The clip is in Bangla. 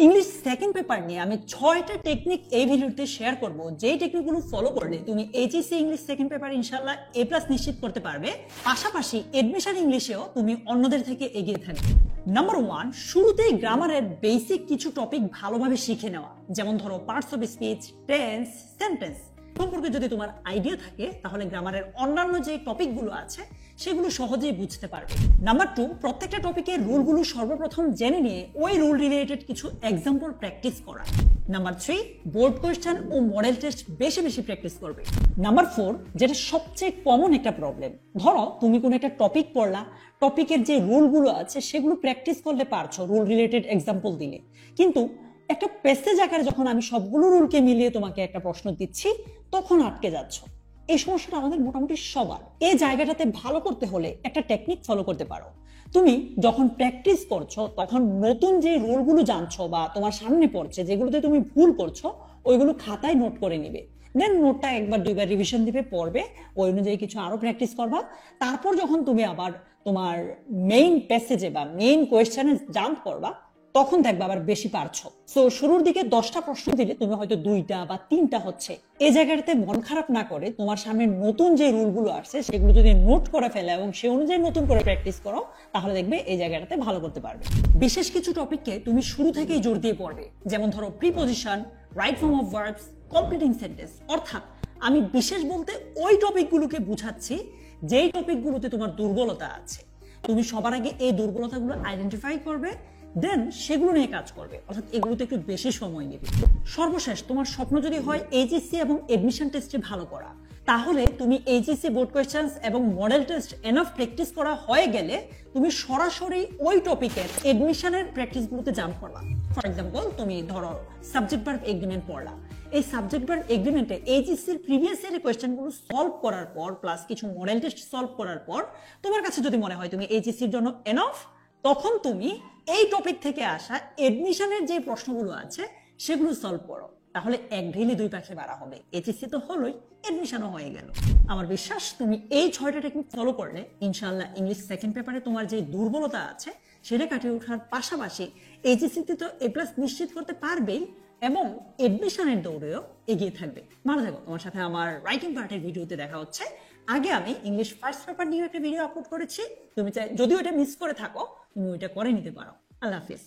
ইংলিশ সেকেন্ড পেপার নিয়ে আমি 6টা টেকনিক এই ভিডিওতে শেয়ার করব, যেই টেকনিকগুলো ফলো করলে তুমি এইচএসসি ইংলিশ সেকেন্ড পেপার ইনশাআল্লাহ A+ নিশ্চিত করতে পারবে। পাশাপাশি এডমিশন ইংলিশেও তুমি অন্যদের থেকে এগিয়ে থাকবে। নাম্বার 1, শুরুতেই গ্রামারের বেসিক কিছু টপিক ভালোভাবে শিখে নেওয়া, যেমন ধরো parts of speech, tense, sentence সম্পর্কে যদি তোমার আইডিয়া থাকে তাহলে গ্রামারের অন্যান্য যে টপিকগুলো আছে সেগুলো সহজেই বুঝতে পারবে। নাম্বার 2, প্রত্যেকটা টপিকের রুলগুলো সর্বপ্রথম জেনে নিয়ে ওই রুল রিলেটেড কিছু এক্সাম্পল প্র্যাকটিস করা। নাম্বার 3, বোর্ড কোয়েশ্চেন ও মডেল টেস্ট বেশি বেশি প্র্যাকটিস করবে। নাম্বার 4, যেটা সবচেয়ে কমন একটা প্রবলেম, ধরো তুমি কোনো একটা টপিক পড়লা, টপিকের যে রুলগুলো আছে সেগুলো প্র্যাকটিস করলে পারছো রুল রিলেটেড এক্সাম্পল দিলে, কিন্তু একটা প্যাসেজ আকারে যখন আমি সবগুলো রুলকে মিলিয়ে তোমাকে একটা প্রশ্ন দিচ্ছি তখন আটকে যাচ্ছ। এই সমস্যাটা আমাদের মোটামুটি সবার। এই জায়গাটাতে ভালো করতে হলে একটা টেকনিক ফলো করতে পারো। তুমি যখন প্র্যাকটিস করছো তখন নতুন যে রুলগুলো জানছো বা তোমার সামনে পড়ছে, যেগুলোতে তুমি ভুল করছো ওইগুলো খাতায় নোট করে নিবে। দেন নোটটা একবার দুইবার রিভিশন দিবে, পড়বে, ওই অনুযায়ী কিছু আরো প্র্যাকটিস করবা। তারপর যখন তুমি আবার তোমার মেইন প্যাসেজে বা মেইন কোয়েশ্চেনে জাম্প করবা তখন দেখবে আবার বেশি পারছো। সো শুরুর দিকে 10টা প্রশ্ন দিলে তুমি হয়তো 2টা বা 3টা হচ্ছে। এই জায়গাটাতে মন খারাপ না করে তোমার সামনে নতুন যে রুলগুলো আসছে সেগুলো যদি নোট করে ফেলে এবং সে অনুযায়ী নতুন করে প্র্যাকটিস করো তাহলে দেখবে এই জায়গাটাতে ভালো করতে পারবে। বিশেষ কিছু টপিককে তুমি শুরু থেকেই জোর দিয়ে পড়বে, যেমন ধরো preposition, right form of verbs, completing sentence. অর্থাৎ আমি বিশেষ বলতে ওই টপিকগুলোকে বুঝাচ্ছি যেই টপিকগুলোতে তোমার দুর্বলতা আছে। তুমি সবার আগে এই দুর্বলতাগুলো আইডেন্টিফাই করবে, দেন সেগুলো নিয়ে কাজ করবে। অর্থাৎ এগুলোতে একটু বেশি সময় নেবে। সর্বশেষ, তোমার স্বপ্ন যদি হয় এইচএসসি এবং এডমিশন টেস্টে ভালো করা, তাহলে তুমি এইচএসসি বোর্ড কোয়েশ্চেন্স এবং মডেল টেস্ট এনাফ প্র্যাকটিস করা হয়ে গেলে তুমি সরাসরি ওই টপিকের এডমিশনের প্র্যাকটিসগুলোতে জাম্প করবা। ফর এক্সাম্পল, তুমি ধরো সাবজেক্ট ভার্ব এগ্রিমেন্ট পড়লা। এই সাবজেক্ট ভার্ব এগ্রিমেন্টে এইচএসসির প্রিভিয়াস ইয়ারের কোয়েশ্চেনগুলো সলভ করার পর প্লাস কিছু মডেল টেস্ট সলভ করার পর তোমার কাছে যদি মনে হয় তুমি এইচএসসির জন্য এনাফ, তখন তুমি এই টপিক থেকে আসা এডমিশনের যে প্রশ্নগুলো আছে সেগুলো সলভ করো। তাহলে এক ঢিলে দুই পাখি মারা হবে, এইচএসসি তো হলোই, এডমিশনও হয়ে গেল। আমার বিশ্বাস তুমি এই 6টা টেকনিক ফলো করলে ইনশাআল্লাহ ইংলিশ সেকেন্ড পেপারে তোমার যে দুর্বলতা আছে সেটা কাটিয়ে ওঠার পাশাপাশি এইচএসসিতে তো A+ নিশ্চিত করতে পারবেই এবং এডমিশনের দৌড়েও এগিয়ে থাকবে। ভালো থাকো, তোমার সাথে আমার রাইটিং পার্টের ভিডিওতে দেখা হচ্ছে। আগে আমি ইংলিশ ফার্স্ট পেপার নিয়ে একটা ভিডিও আপলোড করেছি, তুমি চাই যদিও এটা মিস করে থাকো তুমি ওইটা করে নিতে পারো। আল্লাহ হাফিজ।